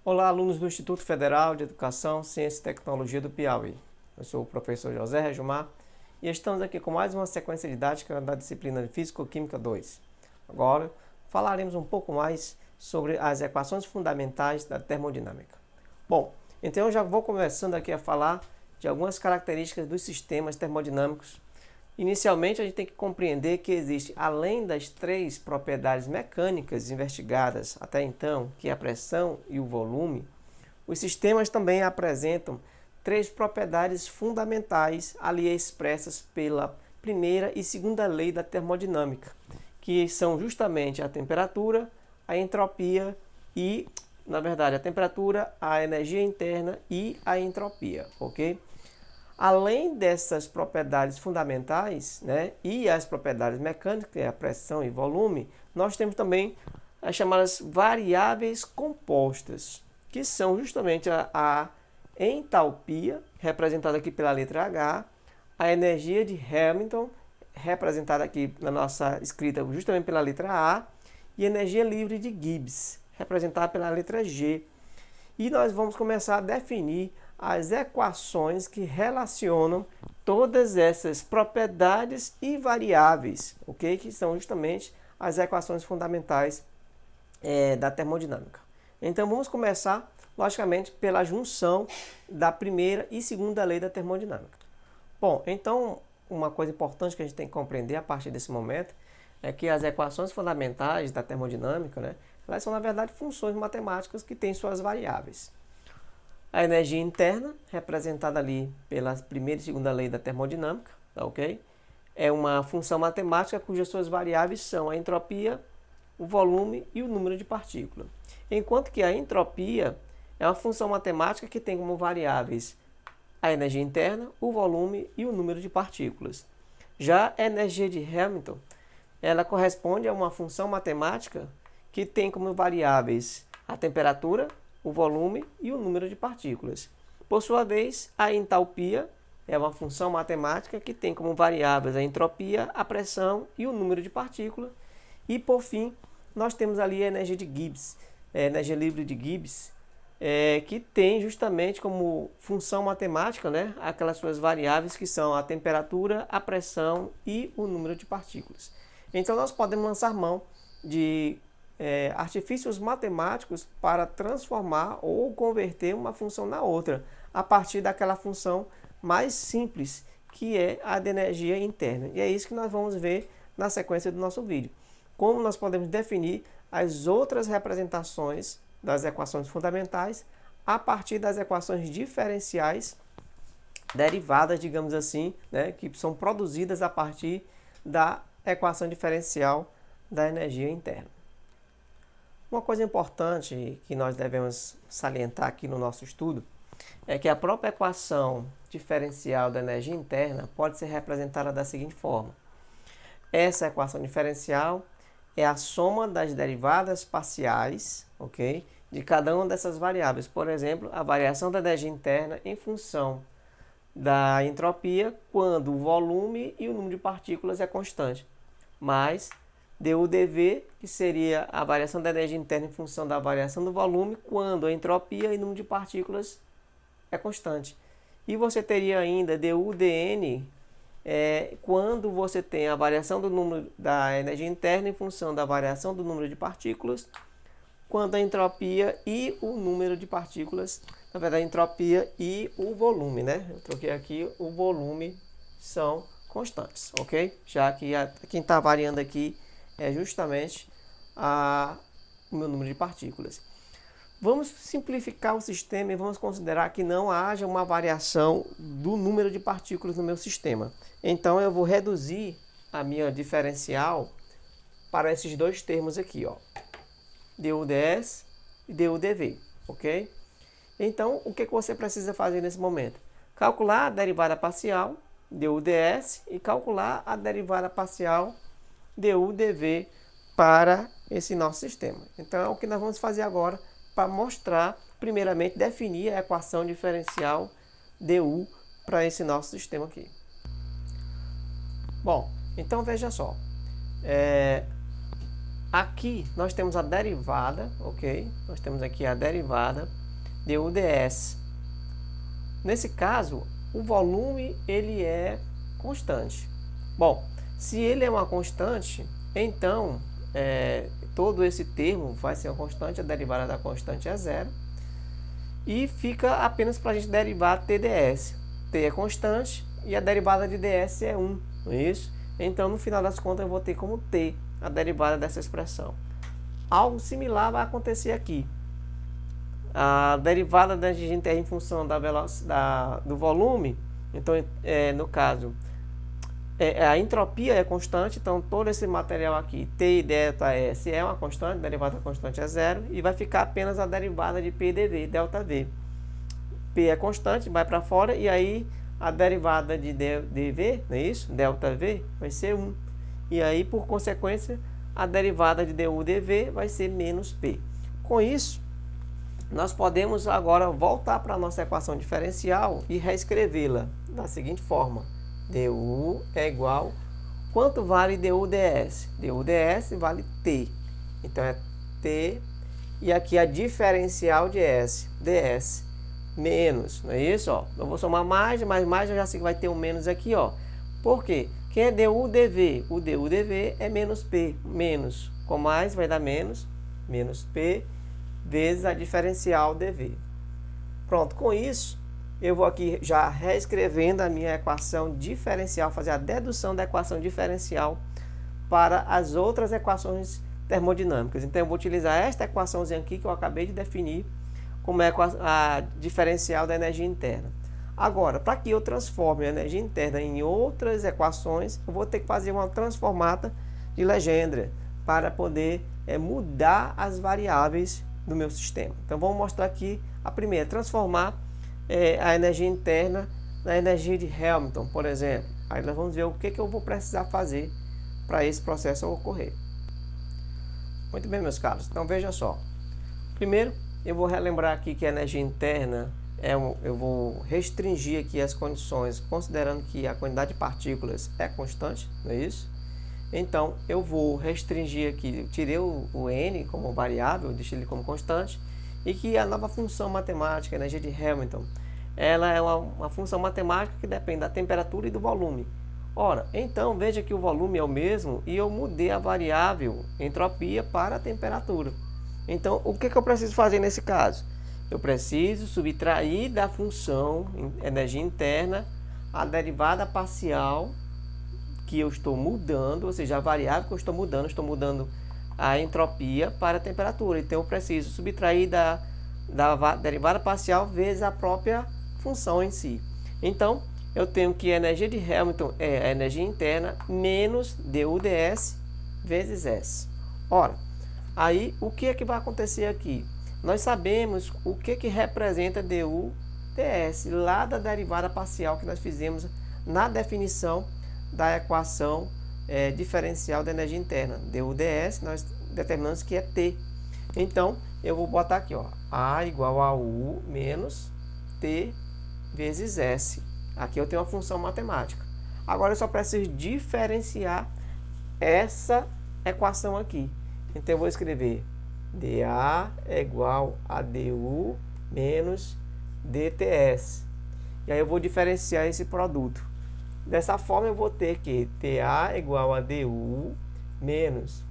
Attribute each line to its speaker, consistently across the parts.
Speaker 1: Olá, alunos do Instituto Federal de Educação, Ciência e Tecnologia do Piauí. Eu sou o professor José Regimar e estamos aqui com mais uma sequência didática da disciplina de Físico-Química 2. Agora, falaremos um pouco mais sobre as equações fundamentais da termodinâmica. Bom, então eu já vou começando aqui a falar de algumas características dos sistemas termodinâmicos. Inicialmente, a gente tem que compreender que existe, além das três propriedades mecânicas investigadas até então, que é a pressão e o volume, os sistemas também apresentam três propriedades fundamentais ali expressas pela primeira e segunda lei da termodinâmica, que são justamente a temperatura, a entropia e, na verdade, a temperatura, a energia interna e a entropia, ok? Além dessas propriedades fundamentais, né, e as propriedades mecânicas, que é a pressão e volume, nós temos também as chamadas variáveis compostas, que são justamente a entalpia, representada aqui pela letra H, a energia de Hamilton, representada aqui na nossa escrita justamente pela letra A, e a energia livre de Gibbs, representada pela letra G. E nós vamos começar a definir as equações que relacionam todas essas propriedades e variáveis, ok? Que são justamente as equações fundamentais da termodinâmica. Então vamos começar, logicamente, pela junção da primeira e segunda lei da termodinâmica. Bom, então uma coisa importante que a gente tem que compreender a partir desse momento é que as equações fundamentais da termodinâmica, né, elas são, na verdade, funções matemáticas que têm suas variáveis. A energia interna, representada ali pela primeira e segunda lei da termodinâmica, tá ok? É uma função matemática cujas suas variáveis são a entropia, o volume e o número de partículas. Enquanto que a entropia é uma função matemática que tem como variáveis a energia interna, o volume e o número de partículas. Já a energia de Hamilton, ela corresponde a uma função matemática que tem como variáveis a temperatura, o volume e o número de partículas. Por sua vez, a entalpia é uma função matemática que tem como variáveis a entropia, a pressão e o número de partículas. E, por fim, nós temos ali a energia de Gibbs, a energia livre de Gibbs, que tem justamente como função matemática, né, aquelas suas variáveis que são a temperatura, a pressão e o número de partículas. Então, nós podemos lançar mão de artifícios matemáticos para transformar ou converter uma função na outra, a partir daquela função mais simples, que é a de energia interna. E é isso que nós vamos ver na sequência do nosso vídeo. Como nós podemos definir as outras representações das equações fundamentais a partir das equações diferenciais derivadas, digamos assim, né, que são produzidas a partir da equação diferencial da energia interna. Uma coisa importante que nós devemos salientar aqui no nosso estudo é que a própria equação diferencial da energia interna pode ser representada da seguinte forma. Essa equação diferencial é a soma das derivadas parciais, ok, de cada uma dessas variáveis. Por exemplo, a variação da energia interna em função da entropia quando o volume e o número de partículas é constante, mais dU/dV, que seria a variação da energia interna em função da variação do volume quando a entropia e o número de partículas é constante. E você teria ainda dU/dN quando você tem a variação do número da energia interna em função da variação do número de partículas, quando a entropia e o número de partículas, na verdade a entropia e o volume, né? Eu troquei aqui, o volume são constantes, ok? Já que quem está variando aqui é justamente o meu número de partículas. Vamos simplificar o sistema e vamos considerar que não haja uma variação do número de partículas no meu sistema. Então eu vou reduzir a minha diferencial para esses dois termos aqui, ó, dU/ds e dU/dV, ok? Então o que você precisa fazer nesse momento? Calcular a derivada parcial dU/ds e calcular a derivada parcial dU/dV para esse nosso sistema. Então é o que nós vamos fazer agora para mostrar, primeiramente, definir a equação diferencial dU para esse nosso sistema aqui. Bom, então veja só. aqui nós temos a derivada, ok? Nós temos aqui a derivada du ds. Nesse caso, o volume ele é constante. Bom, se ele é uma constante, então todo esse termo vai ser uma constante, a derivada da constante é zero. E fica apenas para a gente derivar TdS. T é constante e a derivada de ds é 1, não é isso? Então, no final das contas, eu vou ter como T a derivada dessa expressão. Algo similar vai acontecer aqui. A derivada da energia interna em função da velocidade, do volume, então, no caso, a entropia é constante, então todo esse material aqui, T e ΔS é uma constante, a derivada da constante é zero, e vai ficar apenas a derivada de P dV, ΔV. P é constante, vai para fora, e aí a derivada de dV, não é isso? ΔV vai ser 1. E aí, por consequência, a derivada de du dV vai ser menos P. Com isso, nós podemos agora voltar para a nossa equação diferencial e reescrevê-la da seguinte forma. du é igual, quanto vale du ds? Du ds vale T. Então, é T, e aqui a diferencial de S, ds, menos, não é isso? Ó, eu vou somar mais, mas mais eu já sei que vai ter um menos aqui, ó. Por quê? Quem é du dv? O du dv é menos P, menos, com mais vai dar menos P, vezes a diferencial dv. Pronto, com isso, eu vou aqui já reescrevendo a minha equação diferencial, fazer a dedução da equação diferencial para as outras equações termodinâmicas. Então, eu vou utilizar esta equaçãozinha aqui que eu acabei de definir como é a diferencial da energia interna. Agora, para que eu transforme a energia interna em outras equações, eu vou ter que fazer uma transformata de Legendre para poder mudar as variáveis do meu sistema. Então, vamos mostrar aqui a primeira, transformar a energia interna na energia de Hamilton, por exemplo. Aí nós vamos ver o que eu vou precisar fazer para esse processo ocorrer. Muito bem, meus caros. Então, veja só. Primeiro, eu vou relembrar aqui que a energia interna, eu vou restringir aqui as condições, considerando que a quantidade de partículas é constante, não é isso? Então, eu vou restringir aqui, eu tirei o n como variável, deixei ele como constante, e que a nova função matemática, a energia de Hamilton, ela é uma função matemática que depende da temperatura e do volume. Ora, então veja que o volume é o mesmo e eu mudei a variável entropia para a temperatura. Então, o que eu preciso fazer nesse caso? Eu preciso subtrair da função energia interna a derivada parcial que eu estou mudando, ou seja, a variável que eu estou mudando a entropia para a temperatura. Então, eu preciso subtrair da derivada parcial vezes a própria função em si. Então, eu tenho que a energia de Hamilton é a energia interna menos du ds vezes S. Ora, aí o que é que vai acontecer aqui? Nós sabemos o que representa du ds lá da derivada parcial que nós fizemos na definição da equação diferencial da energia interna. Du ds nós determinamos que é T. Então, eu vou botar aqui, ó, A igual a U menos T vezes S. Aqui eu tenho uma função matemática. Agora eu só preciso diferenciar essa equação aqui. Então eu vou escrever dA é igual a du menos dTs. E aí eu vou diferenciar esse produto. Dessa forma eu vou ter que TA é igual a du menos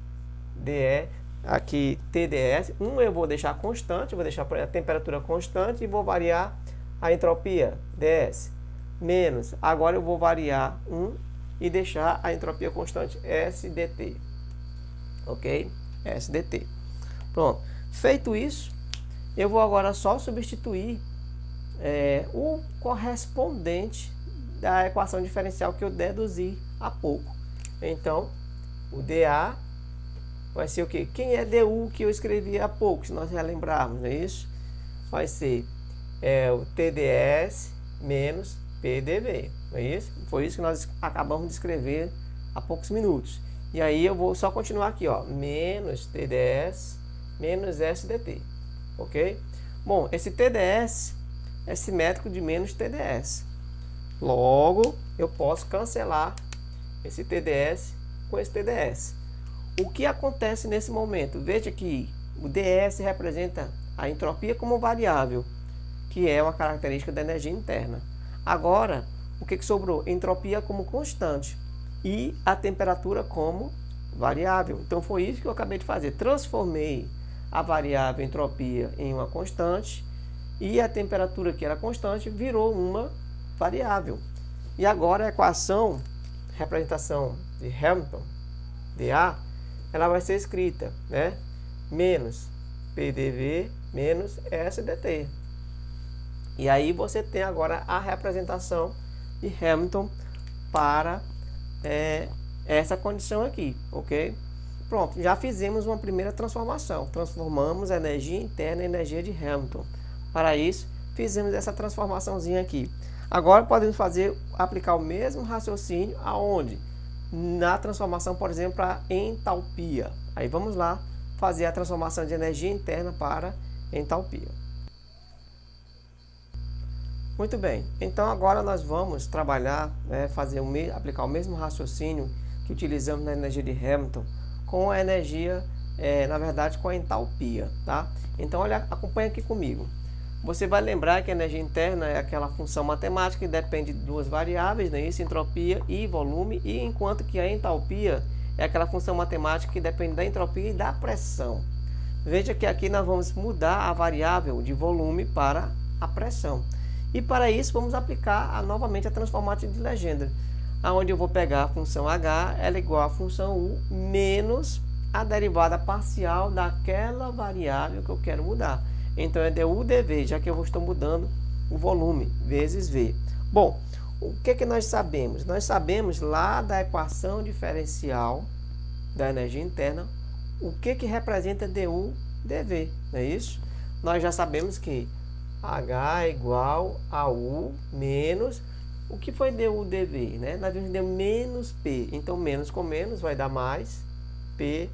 Speaker 1: dE, aqui TdS. Eu vou deixar constante, vou deixar a temperatura constante e vou variar a entropia, ds. Menos, agora eu vou variar 1 e deixar a entropia constante, SDT. Ok? SDT. Pronto. Feito isso, eu vou agora só substituir o correspondente da equação diferencial que eu deduzi há pouco. Então, o dA vai ser o quê? Quem é du que eu escrevi há pouco, se nós relembrarmos, não é isso? Vai ser o TdS menos PDV, não é isso? Foi isso que nós acabamos de escrever há poucos minutos. E aí eu vou só continuar aqui, ó, menos TdS menos SDT, ok? Bom, esse TdS é simétrico de menos TdS. Logo, eu posso cancelar esse TdS com esse TdS. o que acontece nesse momento? Veja que o ds representa a entropia como variável, que é uma característica da energia interna. Agora, o que sobrou? Entropia como constante e a temperatura como variável. Então foi isso que eu acabei de fazer. Transformei a variável entropia em uma constante e a temperatura, que era constante, virou uma variável. E agora a equação, representação de Hamilton, dA, ela vai ser escrita, né? Menos PDV menos SDT. E aí você tem agora a representação de Hamilton para essa condição aqui, ok? Pronto, já fizemos uma primeira transformação. Transformamos a energia interna em energia de Hamilton. Para isso, fizemos essa transformaçãozinha aqui. Agora podemos aplicar o mesmo raciocínio aonde? Na transformação, por exemplo, para entalpia. Aí vamos lá fazer a transformação de energia interna para entalpia. Muito bem, então agora nós vamos trabalhar, aplicar o mesmo raciocínio que utilizamos na energia de Hamilton com a energia, na verdade com a entalpia, tá? Então olha, acompanha aqui comigo. Você vai lembrar que a energia interna é aquela função matemática que depende de duas variáveis, né? Isso, entropia e volume, e enquanto que a entalpia é aquela função matemática que depende da entropia e da pressão. Veja que aqui nós vamos mudar a variável de volume para a pressão. E para isso vamos aplicar novamente a transformada de Legendre, onde eu vou pegar a função h, ela é igual à função u, menos a derivada parcial daquela variável que eu quero mudar. Então é du dv, já que eu estou mudando o volume, vezes v. Bom, o que nós sabemos? Nós sabemos lá da equação diferencial da energia interna, o que representa du dv, não é isso? Nós já sabemos que H é igual a U menos, o que foi du dv, né? Nós vimos deu menos P, então menos com menos vai dar mais P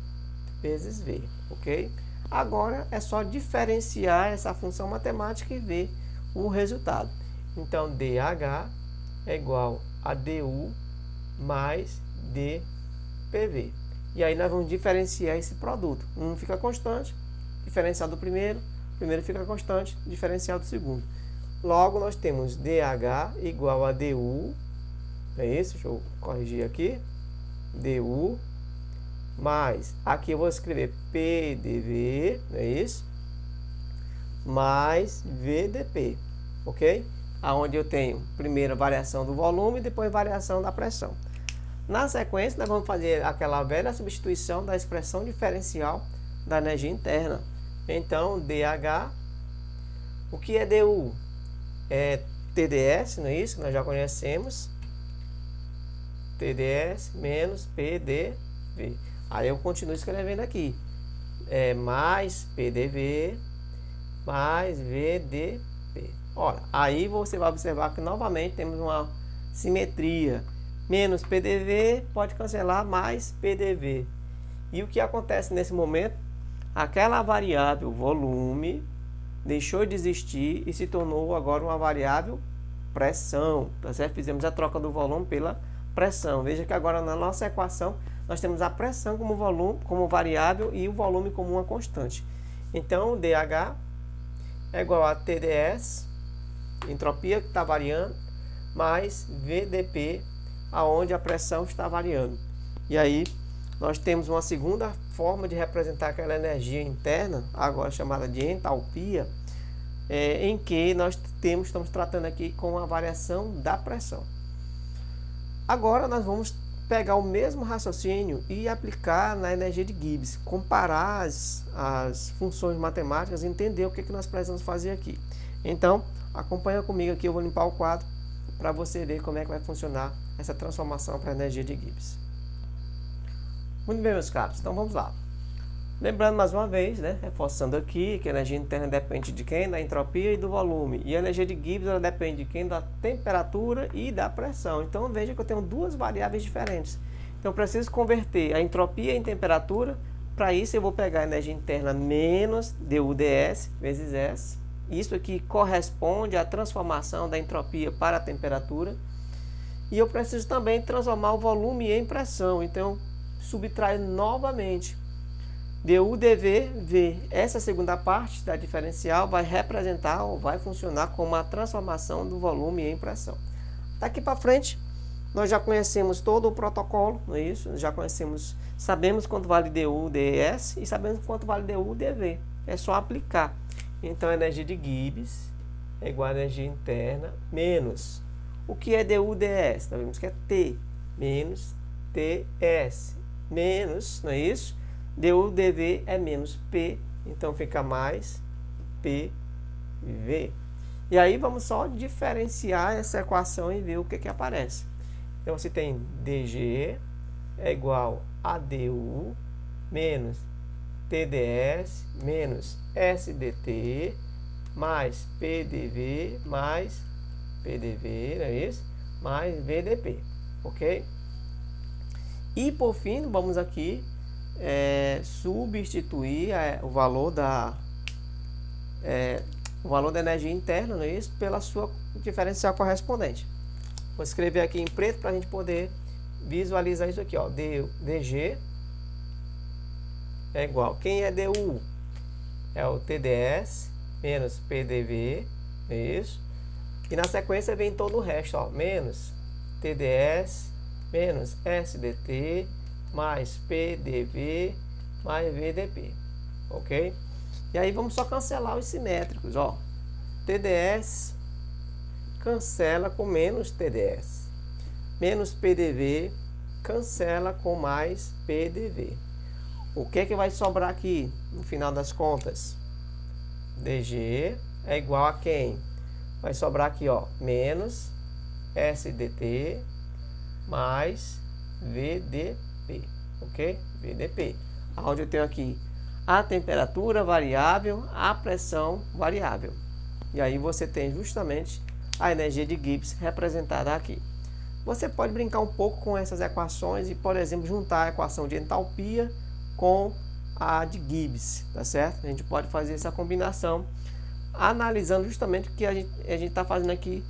Speaker 1: vezes V, ok? Agora é só diferenciar essa função matemática e ver o resultado. Então dH é igual a du mais dPV. E aí nós vamos diferenciar esse produto. Um fica constante, diferencial do primeiro fica constante, diferencial do segundo. Logo, nós temos dH igual a du, é isso? Deixa eu corrigir aqui. Du mais, aqui eu vou escrever PDV, é isso? Mais VDP, ok? Aonde eu tenho primeiro a variação do volume e depois variação da pressão. Na sequência, nós vamos fazer aquela velha substituição da expressão diferencial da energia interna. Então, dH, o que é du? É TdS, não é isso? Nós já conhecemos. TdS menos PDV. Aí eu continuo escrevendo aqui. Mais PDV mais VDP. Ora, aí você vai observar que novamente temos uma simetria. Menos PDV pode cancelar mais PDV. E o que acontece nesse momento? Aquela variável volume deixou de existir e se tornou agora uma variável pressão. Tá certo? Fizemos a troca do volume pela pressão. Veja que agora na nossa equação nós temos a pressão como volume, como variável e o volume como uma constante. Então, dH é igual a TdS, entropia que está variando, mais VDP, aonde a pressão está variando. E aí nós temos uma segunda forma de representar aquela energia interna, agora chamada de entalpia, em que nós estamos tratando aqui com a variação da pressão. Agora nós vamos pegar o mesmo raciocínio e aplicar na energia de Gibbs, comparar as funções matemáticas e entender o que nós precisamos fazer aqui. Então, acompanha comigo aqui, eu vou limpar o quadro para você ver como é que vai funcionar essa transformação para a energia de Gibbs. Muito bem, meus caros, então vamos lá. Lembrando mais uma vez, né, reforçando aqui que a energia interna depende de quem? Da entropia e do volume. E a energia de Gibbs ela depende de quem? Da temperatura e da pressão. Então veja que eu tenho duas variáveis diferentes. Então eu preciso converter a entropia em temperatura. Para isso eu vou pegar a energia interna menos du ds vezes S. Isso aqui corresponde à transformação da entropia para a temperatura. E eu preciso também transformar o volume em pressão. Então subtrai novamente. du dv, v. Essa segunda parte da diferencial vai representar ou vai funcionar como a transformação do volume em pressão. Daqui para frente, nós já conhecemos todo o protocolo, não é isso? Já conhecemos, sabemos quanto vale du, ds e sabemos quanto vale du, dv. É só aplicar. Então, a energia de Gibbs é igual a energia interna menos. O que é du, ds? Nós vimos que é T menos ts menos, não é isso? Du, dv é menos P, então fica mais PV. E aí vamos só diferenciar essa equação e ver o que aparece. Então você tem dg é igual a du menos tds menos sdt mais pdv mais pdv, não é isso? Mais vdp, ok? E por fim, vamos aqui substituir o valor da energia interna, não é isso? Pela sua diferencial correspondente. Vou escrever aqui em preto para a gente poder visualizar isso aqui, ó. dg é igual, quem é du? É o tds menos pdv, é isso? E na sequência vem todo o resto, ó, menos tds menos sdt mais pdv mais vdp, ok? E aí vamos só cancelar os simétricos, ó. tds cancela com menos tds, menos pdv cancela com mais pdv. O que é que vai sobrar aqui no final das contas? dg é igual a quem? Vai sobrar aqui, ó, menos sdt mais vdp, ok? vdp, onde eu tenho aqui a temperatura variável, a pressão variável. E aí você tem justamente a energia de Gibbs representada aqui. Você pode brincar um pouco com essas equações e, por exemplo, juntar a equação de entalpia com a de Gibbs, tá certo? A gente pode fazer essa combinação analisando justamente o que a gente está fazendo aqui,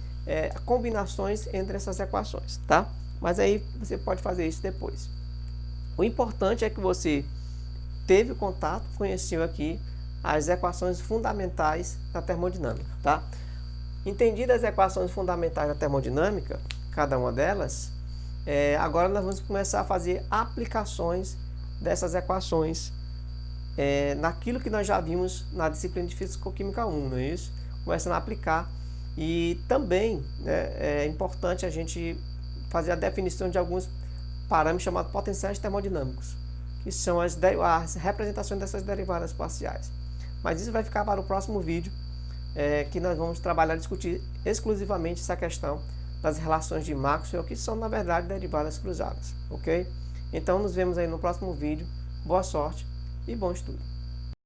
Speaker 1: combinações entre essas equações, tá? Mas aí você pode fazer isso depois. O importante é que você teve contato, conheceu aqui as equações fundamentais da termodinâmica, tá? Entendidas as equações fundamentais da termodinâmica, cada uma delas, agora nós vamos começar a fazer aplicações dessas equações naquilo que nós já vimos na disciplina de Físico-Química 1, não é isso? Começando a aplicar. E também, né, é importante a gente fazer a definição de alguns parâmetros chamados potenciais termodinâmicos, que são as representações dessas derivadas parciais. Mas isso vai ficar para o próximo vídeo, que nós vamos trabalhar e discutir exclusivamente essa questão das relações de Maxwell, que são, na verdade, derivadas cruzadas, ok? Então, nos vemos aí no próximo vídeo. Boa sorte e bom estudo!